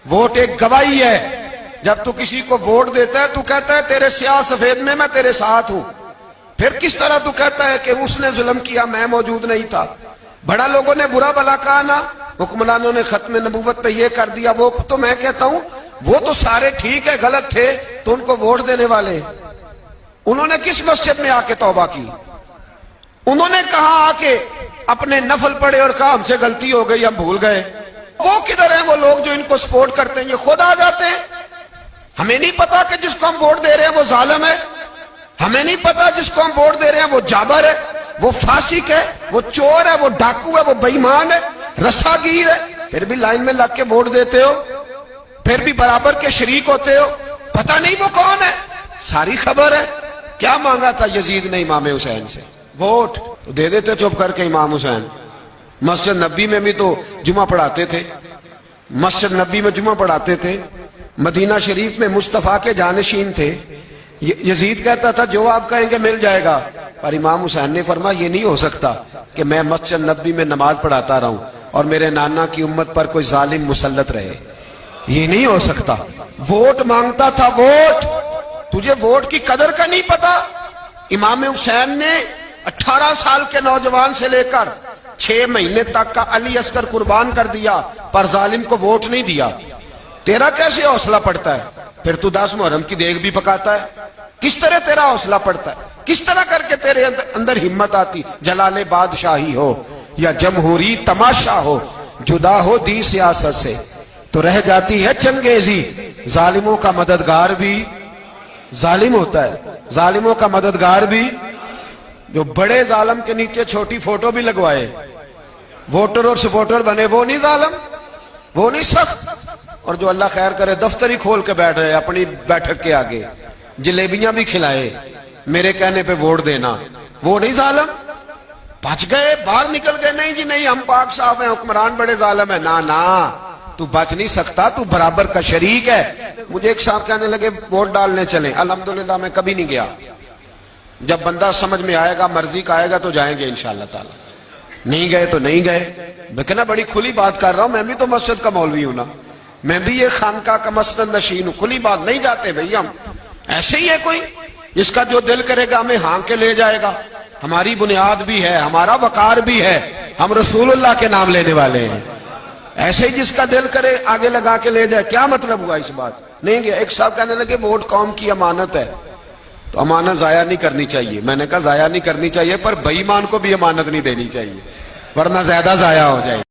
Vote ایک گواہی ہے. جب تو کسی کو ووٹ دیتا ہے تو کہتا ہے تیرے سیاہ سفید میں میں تیرے ساتھ ہوں. پھر کس طرح تو کہتا ہے کہ اس نے ظلم کیا میں موجود نہیں تھا؟ بڑا لوگوں نے برا بلا کہا نا، حکمرانوں نے ختم نبوت پہ یہ کر دیا وہ، تو میں کہتا ہوں وہ تو سارے ٹھیک ہے، غلط تھے تو ان کو ووٹ دینے والے. انہوں نے کس مسجد میں آ کے توبہ کی؟ انہوں نے کہا آ کے اپنے نفل پڑھے اور کہا ہم سے غلطی ہو گئی ہم بھول گئے. وہ کدھر ہیں وہ لوگ جو ان کو سپورٹ کرتے ہیں؟ یہ خود آ جاتے ہیں. ہمیں نہیں پتا کہ جس کو ہم ووٹ دے رہے ہیں وہ ظالم ہے. ہمیں نہیں پتا جس کو ہم ووٹ دے رہے ہیں وہ جابر ہے، وہ فاسق ہے، وہ چور ہے، وہ ڈاکو ہے، وہ بے ایمان ہے، رسا گیر ہے. پھر بھی لائن میں لگ کے ووٹ دیتے ہو، پھر بھی برابر کے شریک ہوتے ہو. پتہ نہیں وہ کون ہے، ساری خبر ہے. کیا مانگا تھا یزید نے امام حسین سے؟ ووٹ. تو دے دیتے چپ کر کے امام حسین. مسجد نبی میں بھی تو جمعہ پڑھاتے تھے، مسجد نبی میں جمعہ پڑھاتے تھے، مدینہ شریف میں مصطفیٰ کے جانشین تھے. یزید کہتا تھا جو آپ کہیں گے مل جائے گا، پر امام حسین نے فرمایا یہ نہیں ہو سکتا کہ میں مسجد نبی میں نماز پڑھاتا رہوں اور میرے نانا کی امت پر کوئی ظالم مسلط رہے. یہ نہیں ہو سکتا. ووٹ مانگتا تھا، ووٹ. تجھے ووٹ کی قدر کا نہیں پتا؟ امام حسین نے 18 سال کے نوجوان سے لے کر 6 مہینے تک کا علی اصغر قربان کر دیا، پر ظالم کو ووٹ نہیں دیا. تیرا کیسے حوصلہ پڑتا ہے؟ پھر تو 10 محرم کی دیگ بھی پکاتا ہے. کس طرح تیرا حوصلہ پڑتا ہے؟ کس طرح کر کے تیرے اندر ہمت آتی؟ جلال بادشاہی ہو یا جمہوری تماشا ہو، جدا ہو دی سیاست سے تو رہ جاتی ہے چنگیزی. ظالموں کا مددگار بھی ظالم ہوتا ہے، ظالموں کا مددگار بھی. جو بڑے ظالم کے نیچے چھوٹی فوٹو بھی لگوائے، ووٹر اور سپورٹر بنے، وہ نہیں ظالم، وہ نہیں سخت. اور جو اللہ خیر کرے دفتر ہی کھول کے بیٹھ رہے اپنی بیٹھک کے آگے، جلیبیاں بھی کھلائے میرے کہنے پہ ووٹ دینا، وہ نہیں ظالم. بچ گئے، باہر نکل گئے. نہیں جی نہیں، ہم پاک صاحب ہیں، حکمران بڑے ظالم ہیں. نا تو بچ نہیں سکتا، تو برابر کا شریک ہے. مجھے ایک صاحب کہنے لگے ووٹ ڈالنے چلیں. الحمدللہ میں کبھی نہیں گیا. جب بندہ سمجھ میں آئے گا، مرضی کا آئے گا تو جائیں گے انشاءاللہ تعالی. نہیں گئے تو نہیں گئے. میں کہنا بڑی کھلی بات کر رہا ہوں، میں بھی تو مسجد کا مولوی ہوں نا، میں بھی یہ خانقاہ کا مسند نشین ہوں. کھلی بات نہیں جاتے بھئی ہم. ایسے ہی ہے کوئی جس کا جو دل کرے گا ہمیں ہاں کے لے جائے گا. ہماری بنیاد بھی ہے، ہمارا وقار بھی ہے، ہم رسول اللہ کے نام لینے والے ہیں. ایسے ہی جس کا دل کرے آگے لگا کے لے جائے. کیا مطلب ہوا اس بات؟ نہیں گیا. ایک صاحب کہنے لگے ووٹ قوم کی امانت ہے تو امانت ضائع نہیں کرنی چاہیے. میں نے کہا ضائع نہیں کرنی چاہیے، پر بے ایمان کو بھی امانت نہیں دینی چاہیے ورنہ زیادہ ضائع ہو جائے.